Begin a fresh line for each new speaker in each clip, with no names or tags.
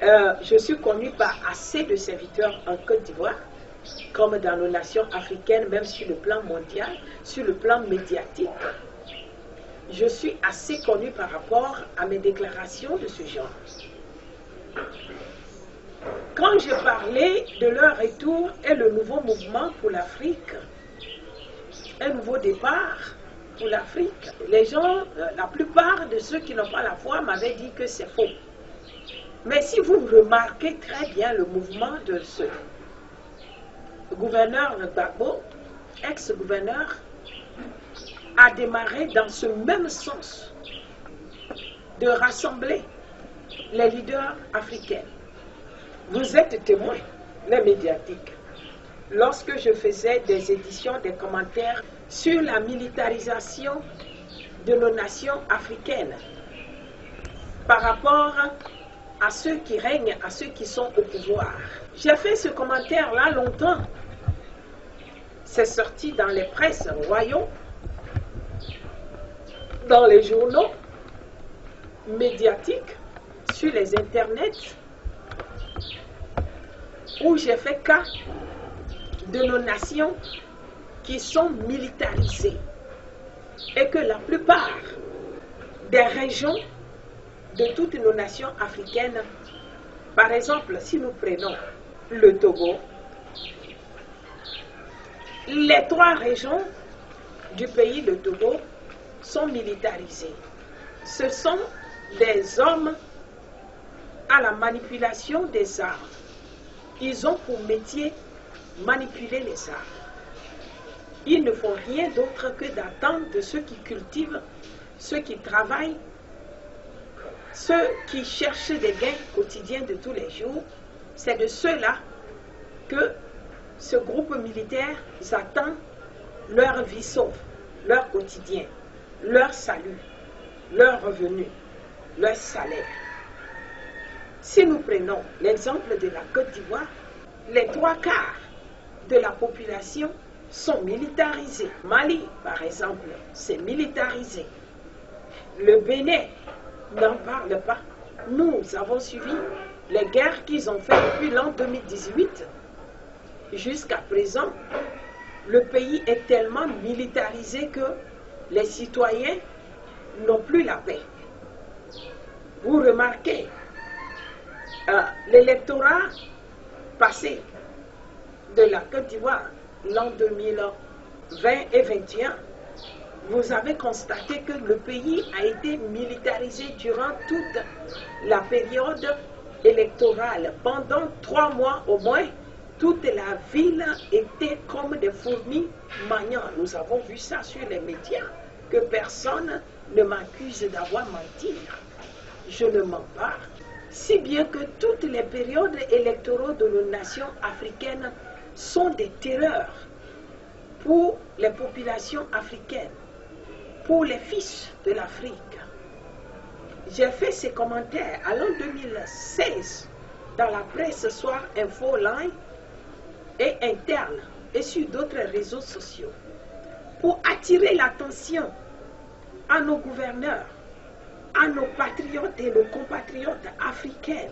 Je suis connue par assez de serviteurs en Côte d'Ivoire, comme dans nos nations africaines, même sur le plan mondial, sur le plan médiatique. Je suis assez connue par rapport à mes déclarations de ce genre. Quand je parlais de leur retour et le nouveau mouvement pour l'Afrique, un nouveau départ pour l'Afrique, les gens, la plupart de ceux qui n'ont pas la foi m'avaient dit que c'est faux. Mais si vous remarquez très bien le mouvement de ce gouverneur Gbagbo, ex-gouverneur, a démarré dans ce même sens de rassembler les leaders africains. Vous êtes témoins, les médiatiques, lorsque je faisais des éditions, des commentaires sur la militarisation de nos nations africaines par rapport à ceux qui règnent, à ceux qui sont au pouvoir. J'ai fait ce commentaire-là longtemps. C'est sorti dans les presses royaux, dans les journaux médiatiques, sur les internets, où j'ai fait cas de nos nations qui sont militarisées et que la plupart des régions de toutes nos nations africaines, par exemple, si nous prenons le Togo, les 3 régions du pays de Togo sont militarisées. Ce sont des hommes à la manipulation des armes. Ils ont pour métier manipuler les armes. Ils ne font rien d'autre que d'attendre de ceux qui cultivent, ceux qui travaillent, ceux qui cherchent des gains quotidiens de tous les jours. C'est de ceux-là que ce groupe militaire attend leur vie sauve, leur quotidien, leur salut, leur revenu, leur salaire. Si nous prenons l'exemple de la Côte d'Ivoire, les 3/4 de la population sont militarisés. Mali, par exemple, c'est militarisé. Le Bénin n'en parle pas. Nous avons suivi les guerres qu'ils ont faites depuis l'an 2018. Jusqu'à présent, le pays est tellement militarisé que les citoyens n'ont plus la paix. Vous remarquez, l'électorat passé de la Côte d'Ivoire, l'an 2020 et 2021, vous avez constaté que le pays a été militarisé durant toute la période électorale. Pendant 3 mois au moins, toute la ville était comme des fourmis maniant. Nous avons vu ça sur les médias, que personne ne m'accuse d'avoir menti. Je ne mens pas. Si bien que toutes les périodes électorales de nos nations africaines sont des terreurs pour les populations africaines, pour les fils de l'Afrique. J'ai fait ces commentaires à l'an 2016 dans la presse Soir Info Line et interne et sur d'autres réseaux sociaux pour attirer l'attention à nos gouverneurs, à nos patriotes et nos compatriotes africains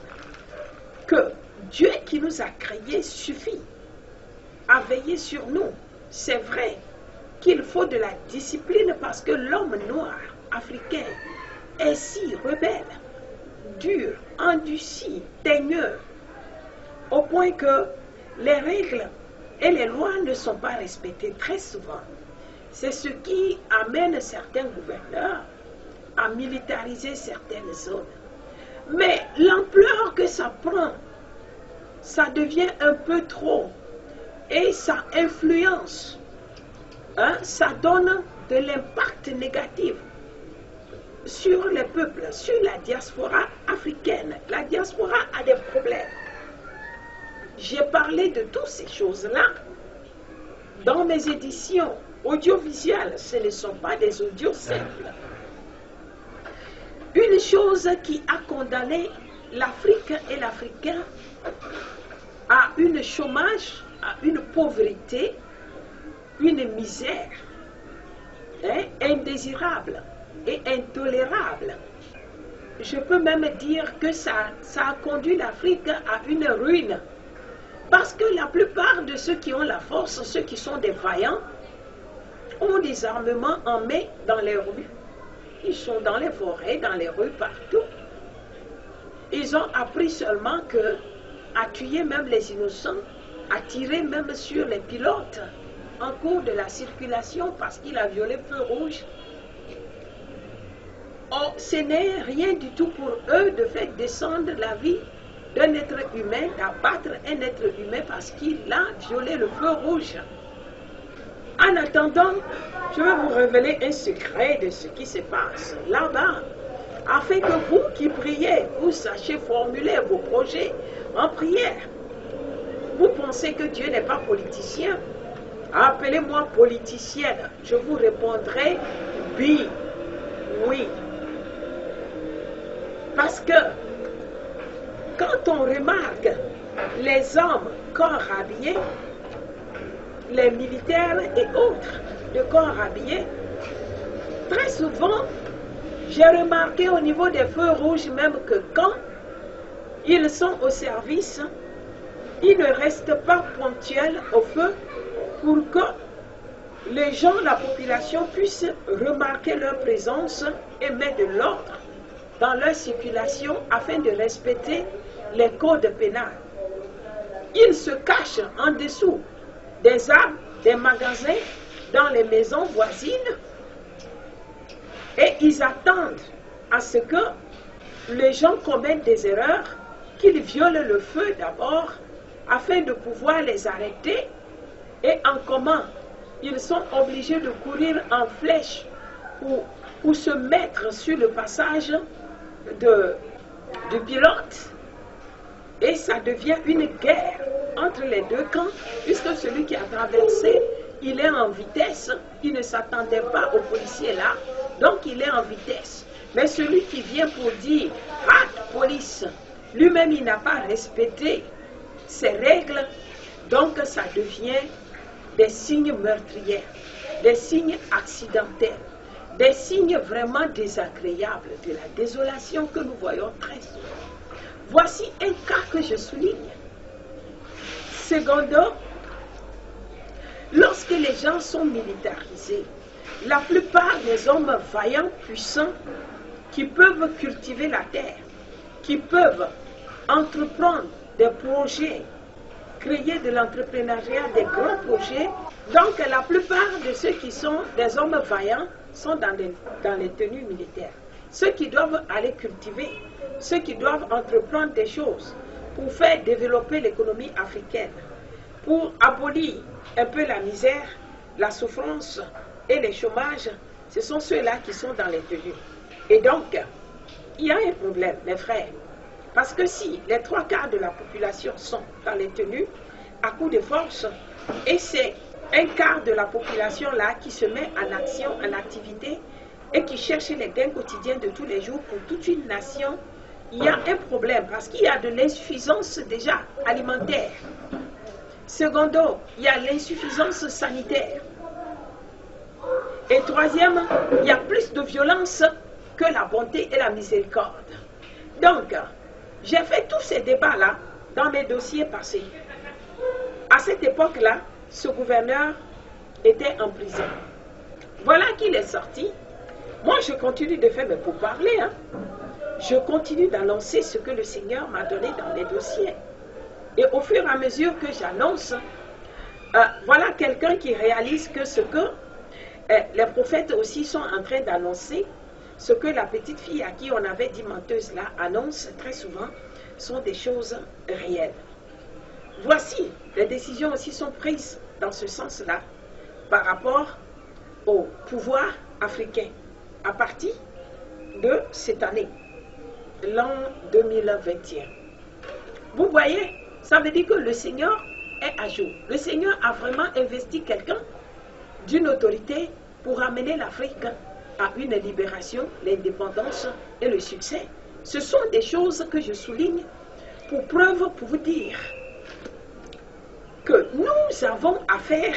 que Dieu qui nous a créés suffit à veiller sur nous. C'est vrai qu'il faut de la discipline parce que l'homme noir africain est si rebelle, dur, endurci, teigneux, au point que les règles et les lois ne sont pas respectées très souvent. C'est ce qui amène certains gouverneurs à militariser certaines zones. Mais l'ampleur que ça prend, ça devient un peu trop. Et ça influence, ça donne de l'impact négatif sur les peuples, sur la diaspora africaine. La diaspora a des problèmes. J'ai parlé de toutes ces choses-là dans mes éditions audiovisuelles. Ce ne sont pas des audios simples. Une chose qui a condamné l'Afrique et l'Africain à un chômage, à une pauvreté, une misère indésirable et intolérable. je peux même dire que ça a conduit l'Afrique à une ruine. Parce que la plupart de ceux qui ont la force, ceux qui sont des vaillants, ont des armements en main dans les rues. Ils sont dans les forêts, dans les rues, partout. Ils ont appris seulement à tuer même les innocents, à tirer même sur les pilotes en cours de la circulation parce qu'il a violé le feu rouge. Oh, ce n'est rien du tout pour eux de faire descendre la vie d'un être humain, d'abattre un être humain parce qu'il a violé le feu rouge. En attendant, je vais vous révéler un secret de ce qui se passe là-bas, afin que vous qui priez, vous sachiez formuler vos projets en prière. Vous pensez que Dieu n'est pas politicien? Appelez-moi politicienne, je vous répondrai oui, oui. Parce que quand on remarque les hommes corps habillés, les militaires et autres de corps habillés, très souvent, j'ai remarqué au niveau des feux rouges même que quand ils sont au service, ils ne restent pas ponctuels au feu pour que les gens, la population puisse remarquer leur présence et mettre de l'ordre dans leur circulation afin de respecter les codes pénals. Ils se cachent en dessous des arbres, des magasins, dans les maisons voisines et ils attendent à ce que les gens commettent des erreurs, qu'ils violent le feu d'abord afin de pouvoir les arrêter et en comment ils sont obligés de courir en flèche pour se mettre sur le passage du pilote et ça devient une guerre entre les deux camps puisque celui qui a traversé, il est en vitesse, il ne s'attendait pas au policier là, donc il est en vitesse. Mais celui qui vient pour dire « Ah, police », lui-même il n'a pas respecté ces règles, donc ça devient des signes meurtriers, des signes accidentels, des signes vraiment désagréables de la désolation que nous voyons très souvent. Voici un cas que je souligne. Secondo, lorsque les gens sont militarisés, la plupart des hommes vaillants, puissants, qui peuvent cultiver la terre, qui peuvent entreprendre des projets, créer de l'entrepreneuriat, des grands projets. Donc la plupart de ceux qui sont des hommes vaillants sont dans les tenues militaires. Ceux qui doivent aller cultiver, ceux qui doivent entreprendre des choses pour faire développer l'économie africaine, pour abolir un peu la misère, la souffrance et le chômage, ce sont ceux-là qui sont dans les tenues. Et donc, il y a un problème, mes frères. Parce que si les 3/4 de la population sont dans les tenues, à coup de force, et c'est 1/4 de la population là qui se met en action, en activité, et qui cherche les gains quotidiens de tous les jours pour toute une nation, il y a un problème parce qu'il y a de l'insuffisance déjà alimentaire. Secondo, il y a l'insuffisance sanitaire. Et troisième, il y a plus de violence que la bonté et la miséricorde. Donc, j'ai fait tous ces débats-là dans mes dossiers passés. À cette époque-là, ce gouverneur était en prison. Voilà qu'il est sorti. Moi, je continue de faire mes pourparlers. Je continue d'annoncer ce que le Seigneur m'a donné dans les dossiers. Et au fur et à mesure que j'annonce, voilà quelqu'un qui réalise que ce que les prophètes aussi sont en train d'annoncer, ce que la petite fille à qui on avait dit menteuse là annonce très souvent, sont des choses réelles. Voici, les décisions aussi sont prises dans ce sens-là par rapport au pouvoir africain à partir de cette année, l'an 2021. Vous voyez, ça veut dire que le Seigneur est à jour. Le Seigneur a vraiment investi quelqu'un d'une autorité pour amener l'Afrique à une libération, l'indépendance et le succès. Ce sont des choses que je souligne pour preuve, pour vous dire que nous avons affaire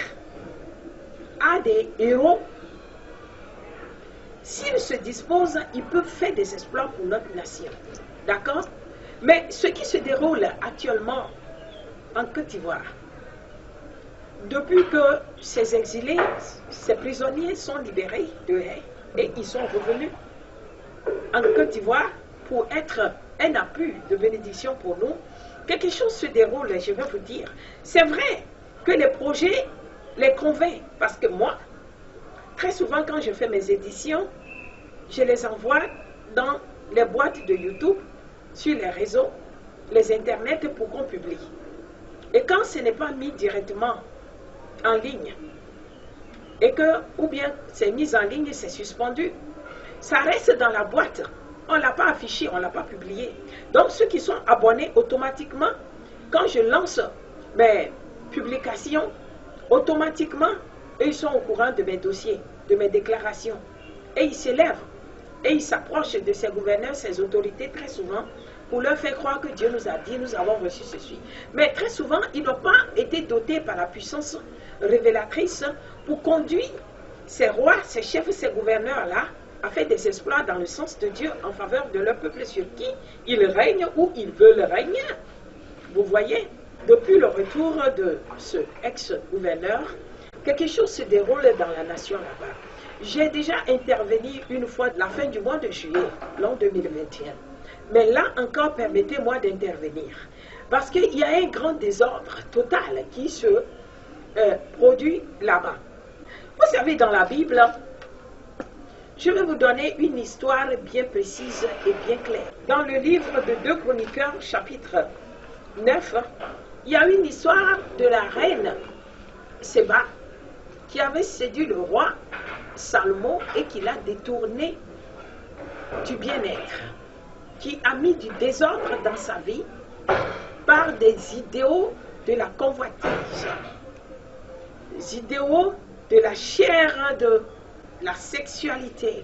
à des héros. s'ils se disposent, ils peuvent faire des exploits pour notre nation. D'accord? Mais ce qui se déroule actuellement en Côte d'Ivoire, depuis que ces exilés, ces prisonniers sont libérés de haie et ils sont revenus en Côte d'Ivoire pour être un appui de bénédiction pour nous, quelque chose se déroule, je vais vous dire. C'est vrai que les projets les convainquent, parce que moi, très souvent quand je fais mes éditions, je les envoie dans les boîtes de YouTube, sur les réseaux, les internets pour qu'on publie. Et quand ce n'est pas mis directement en ligne, et que, ou bien c'est mis en ligne, c'est suspendu, ça reste dans la boîte. On ne l'a pas affiché, on ne l'a pas publié. Donc ceux qui sont abonnés automatiquement, quand je lance mes publications, automatiquement, ils sont au courant de mes dossiers, de mes déclarations. Et ils s'élèvent, et ils s'approchent de ces gouverneurs, ces autorités très souvent, pour leur faire croire que Dieu nous a dit, nous avons reçu ceci. Mais très souvent, ils n'ont pas été dotés par la puissance révélatrice pour conduire ces rois, ces chefs, ces gouverneurs-là à faire des exploits dans le sens de Dieu en faveur de leur peuple sur qui ils règnent ou ils veulent régner. Vous voyez, depuis le retour de ce ex-gouverneur, quelque chose se déroule dans la nation là-bas. J'ai déjà intervenu une fois la fin du mois de juillet, l'an 2021. Mais là encore, permettez-moi d'intervenir. Parce qu'il y a un grand désordre total qui se produit là-bas. Vous savez, dans la Bible, je vais vous donner une histoire bien précise et bien claire. Dans le livre de 2 Chroniqueurs, chapitre 9, il y a une histoire de la reine Séba qui avait séduit le roi Salomon et qui l'a détourné du bien-être, qui a mis du désordre dans sa vie par des idéaux de la convoitise, des idéaux de la chair, de la sexualité.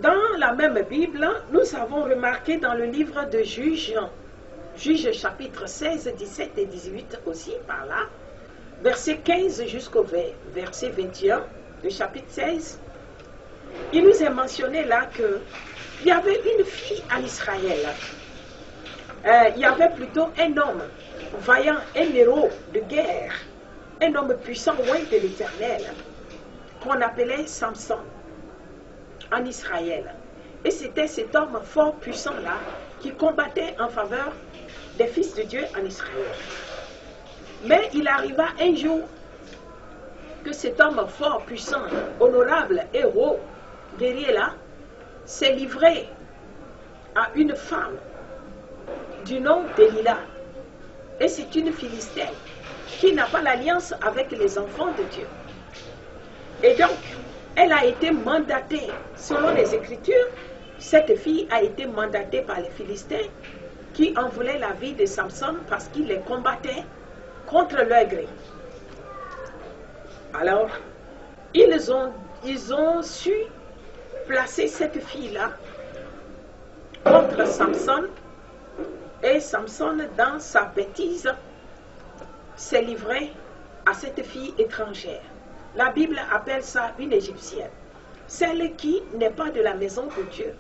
Dans la même Bible, nous avons remarqué dans le livre de Juges, Juges chapitre 16, 17 et 18 aussi, par là, verset 15 jusqu'au verset 21, le chapitre 16, il nous est mentionné là qu'il y avait une fille en Israël. Il y avait plutôt un homme vaillant, un héros de guerre, un homme puissant loin de l'Éternel, qu'on appelait Samson en Israël. Et c'était cet homme fort puissant là qui combattait en faveur des fils de Dieu en Israël. Mais il arriva un jour que cet homme fort, puissant, honorable, héros, guerrier là, s'est livré à une femme du nom d'Élila. Et c'est une Philistine qui n'a pas l'alliance avec les enfants de Dieu. Et donc, elle a été mandatée, selon les Écritures, cette fille a été mandatée par les Philistins qui en voulaient la vie de Samson parce qu'il les combattait contre leur gré. Alors, ils ont su placer cette fille-là contre Samson, et Samson, dans sa bêtise, s'est livré à cette fille étrangère. La Bible appelle ça une Égyptienne, celle qui n'est pas de la maison de Dieu,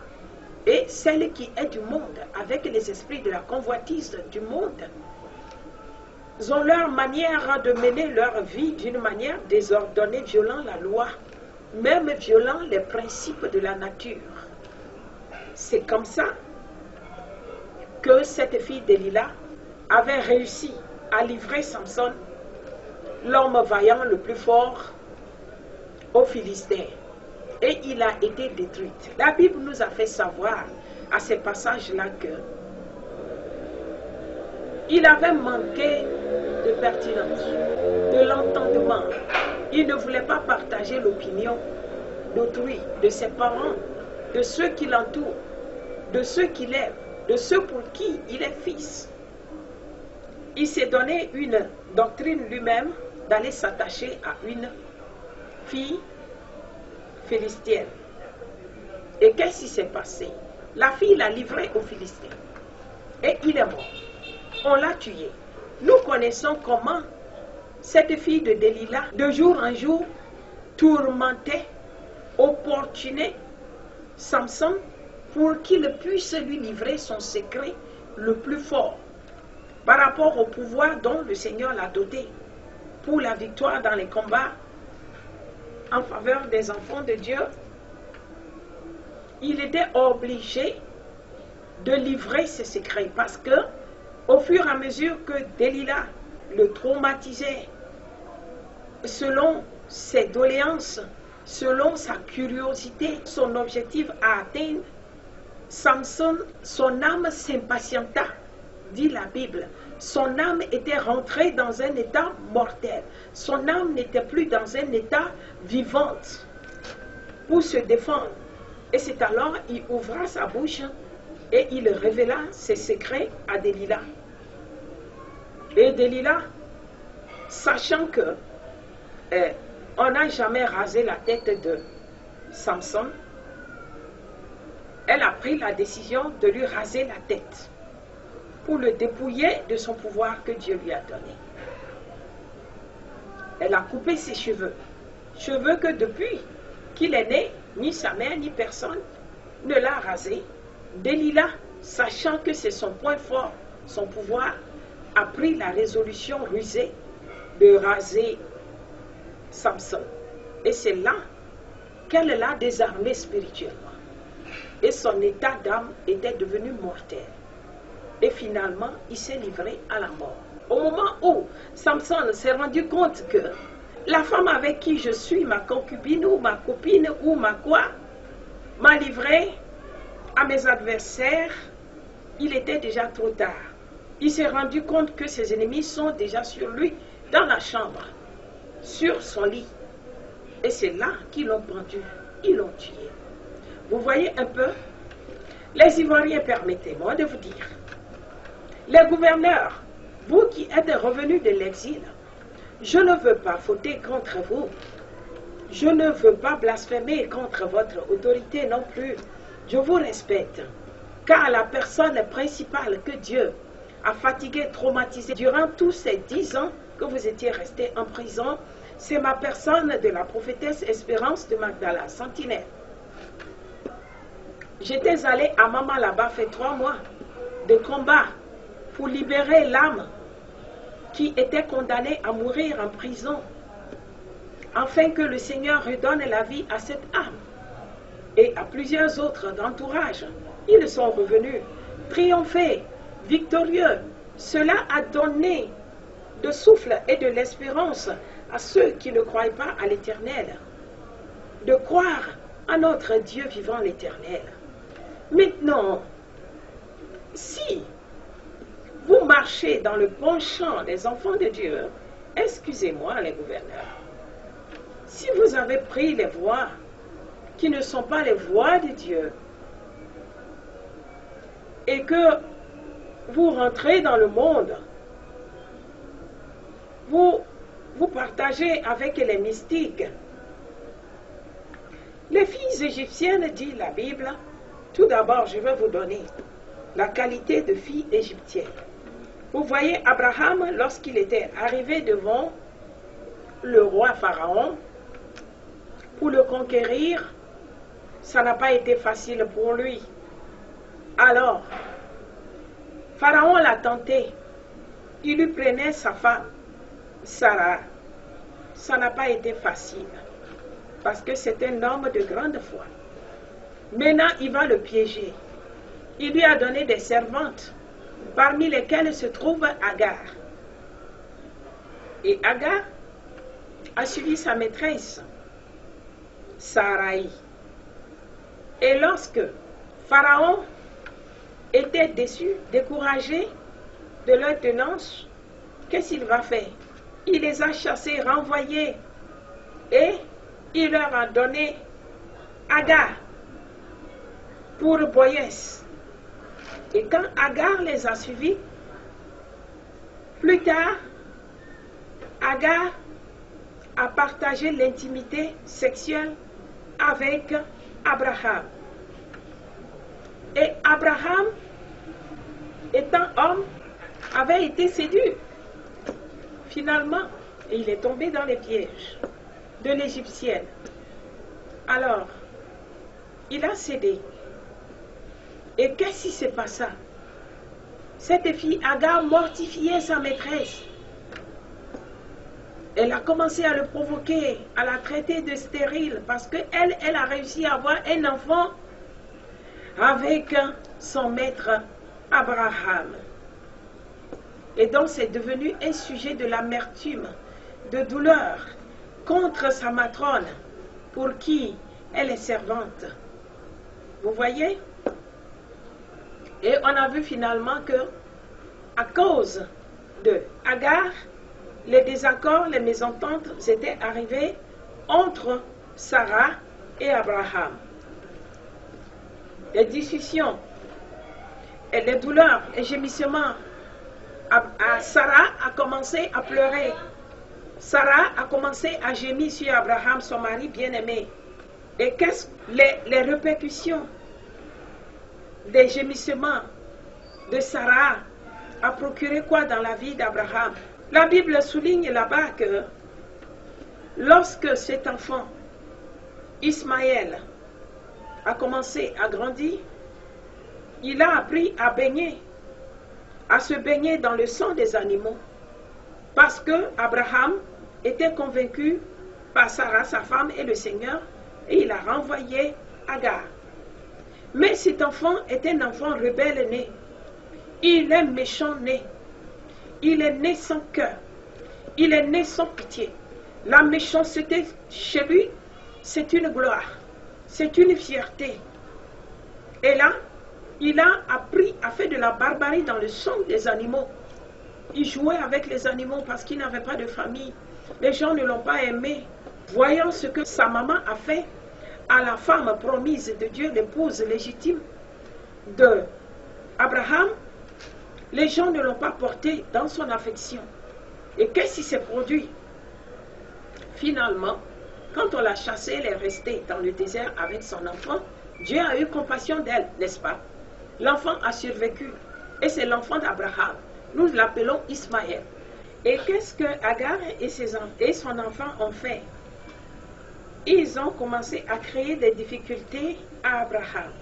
et celle qui est du monde, avec les esprits de la convoitise du monde. Ils ont leur manière de mener leur vie d'une manière désordonnée, violant la loi, même violant les principes de la nature. C'est comme ça que cette fille d'Élila avait réussi à livrer Samson, l'homme vaillant le plus fort, aux Philistins. Et il a été détruit. La Bible nous a fait savoir à ces passages-là que il avait manqué de pertinence, de l'entendement. Il ne voulait pas partager l'opinion d'autrui, de ses parents, de ceux qui l'entourent, de ceux qui l'aiment, de ceux pour qui il est fils. Il s'est donné une doctrine lui-même d'aller s'attacher à une fille philistine. Et qu'est-ce qui s'est passé? La fille l'a livré aux Philistins. Et il est mort. On l'a tué. Nous connaissons comment cette fille de Délila, de jour en jour, tourmentait opportuné Samson pour qu'il puisse lui livrer son secret le plus fort par rapport au pouvoir dont le Seigneur l'a doté pour la victoire dans les combats en faveur des enfants de Dieu. Il était obligé de livrer ses secrets parce que au fur et à mesure que Delilah le traumatisait selon ses doléances, selon sa curiosité, son objectif à atteindre, Samson, son âme s'impatienta, dit la Bible. Son âme était rentrée dans un état mortel. Son âme n'était plus dans un état vivant pour se défendre. Et c'est alors qu'il ouvra sa bouche et il révéla ses secrets à Delilah. Et Delilah, sachant que on n'a jamais rasé la tête de Samson, elle a pris la décision de lui raser la tête pour le dépouiller de son pouvoir que Dieu lui a donné. Elle a coupé ses cheveux, cheveux que depuis qu'il est né, ni sa mère ni personne ne l'a rasé. Delilah, sachant que c'est son point fort, son pouvoir, a pris la résolution rusée de raser Samson. Et c'est là qu'elle l'a désarmé spirituellement. Et son état d'âme était devenu mortel. Et finalement, il s'est livré à la mort. Au moment où Samson s'est rendu compte que la femme avec qui je suis, ma concubine ou ma copine ou ma quoi, m'a livré à mes adversaires, il était déjà trop tard. Il s'est rendu compte que ses ennemis sont déjà sur lui, dans la chambre, sur son lit. Et c'est là qu'ils l'ont pendu, ils l'ont tué. Vous voyez un peu, les Ivoiriens, permettez-moi de vous dire, les gouverneurs, vous qui êtes revenus de l'exil, je ne veux pas fauter contre vous. Je ne veux pas blasphémer contre votre autorité non plus. Je vous respecte, car la personne principale que Dieu a fatiguée, traumatisée durant tous ces 10 ans que vous étiez restés en prison, c'est ma personne de la prophétesse Espérance de Magdala, sentinelle. J'étais allée à Mama là-bas, fait 3 mois de combat pour libérer l'âme qui était condamnée à mourir en prison, afin que le Seigneur redonne la vie à cette âme et à plusieurs autres d'entourage. Ils sont revenus triomphés, victorieux. Cela a donné de souffle et de l'espérance à ceux qui ne croient pas à l'Éternel, de croire à notre Dieu vivant l'Éternel. Maintenant, si vous marchez dans le bon champ des enfants de Dieu, excusez-moi les gouverneurs, si vous avez pris les voies qui ne sont pas les voies de Dieu, et que vous rentrez dans le monde, vous partagez avec les mystiques. Les filles égyptiennes, dit la Bible, tout d'abord je vais vous donner la qualité de fille égyptienne. Vous voyez Abraham, lorsqu'il était arrivé devant le roi Pharaon, pour le conquérir, ça n'a pas été facile pour lui. Alors, Pharaon l'a tenté. Il lui prenait sa femme, Sarah. Ça n'a pas été facile, parce que c'est un homme de grande foi. Maintenant, il va le piéger. Il lui a donné des servantes, parmi lesquelles se trouve Agar. Et Agar a suivi sa maîtresse, Sarai. Et lorsque Pharaon était déçu, découragé de leur tenance, qu'est-ce qu'il va faire? Il les a chassés, renvoyés, et il leur a donné Agar pour Boyès. Et quand Agar les a suivis, plus tard, Agar a partagé l'intimité sexuelle avec Abraham. Et Abraham, étant homme, avait été séduit. Finalement, il est tombé dans les pièges de l'Égyptienne. Alors, il a cédé. Et qu'est-ce qui s'est passé? Cette fille, Agar, mortifiait sa maîtresse. Elle a commencé à le provoquer, à la traiter de stérile, parce qu'elle, elle a réussi à avoir un enfant avec son maître Abraham. Et donc c'est devenu un sujet de l'amertume, de douleur contre sa matrone, pour qui elle est servante. Vous voyez? Et on a vu finalement que, à cause de Agar, les désaccords, les mésententes étaient arrivés entre Sarah et Abraham. Les discussions et les douleurs, les gémissements. Sarah a commencé à pleurer. Sarah a commencé à gémir sur Abraham, son mari bien-aimé. Et qu'est-ce les répercussions des gémissements de Sarah a procuré quoi dans la vie d'Abraham? La Bible souligne là-bas que lorsque cet enfant, Ismaël, a commencé à grandir, il a appris à baigner, à se baigner dans le sang des animaux, parce que Abraham était convaincu par Sarah, sa femme, et le Seigneur, et il a renvoyé Agar. Mais cet enfant est un enfant rebelle né. Il est méchant né. Il est né sans cœur. Il est né sans pitié. La méchanceté chez lui, c'est une gloire. C'est une fierté. Et là, il a appris à faire de la barbarie dans le sang des animaux. Il jouait avec les animaux parce qu'il n'avait pas de famille. Les gens ne l'ont pas aimé. Voyant ce que sa maman a fait à la femme promise de Dieu, l'épouse légitime de Abraham, les gens ne l'ont pas porté dans son affection. Et qu'est-ce qui s'est produit? Finalement, quand on l'a chassée, elle est restée dans le désert avec son enfant. Dieu a eu compassion d'elle, n'est-ce pas? L'enfant a survécu. Et c'est l'enfant d'Abraham. Nous l'appelons Ismaël. Et qu'est-ce que Agar et son enfant ont fait? Ils ont commencé à créer des difficultés à Abraham.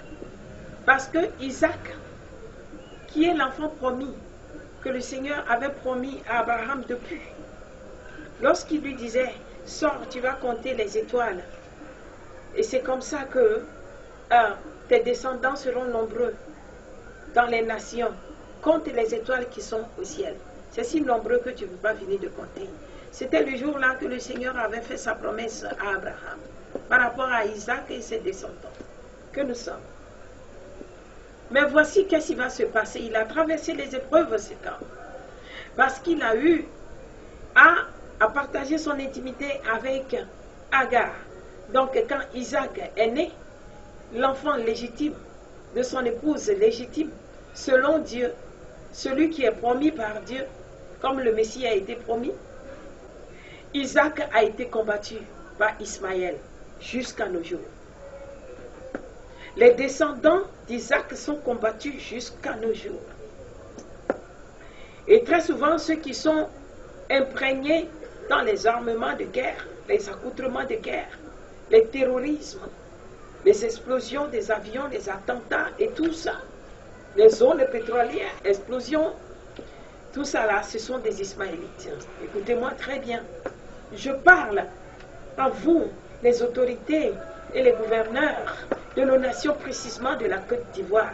Parce que Isaac, qui est l'enfant promis, que le Seigneur avait promis à Abraham depuis, lorsqu'il lui disait, sors, tu vas compter les étoiles. Et c'est comme ça que tes descendants seront nombreux dans les nations. Compte les étoiles qui sont au ciel. C'est si nombreux que tu ne peux pas finir de compter. C'était le jour-là que le Seigneur avait fait sa promesse à Abraham par rapport à Isaac et ses descendants que nous sommes. Mais voici qu'est-ce qui va se passer. Il a traversé les épreuves cet homme parce qu'il a eu à partager son intimité avec Agar. Donc quand Isaac est né, l'enfant légitime de son épouse légitime, selon Dieu, celui qui est promis par Dieu, comme le Messie a été promis, Isaac a été combattu par Ismaël jusqu'à nos jours. Les descendants d'Isaac sont combattus jusqu'à nos jours. Et très souvent, ceux qui sont imprégnés dans les armements de guerre, les accoutrements de guerre, les terrorismes, les explosions des avions, les attentats et tout ça, les zones pétrolières, explosions, tout ça là, ce sont des Ismaélites. Écoutez-moi très bien. Je parle à vous, les autorités et les gouverneurs de nos nations, précisément de la Côte d'Ivoire.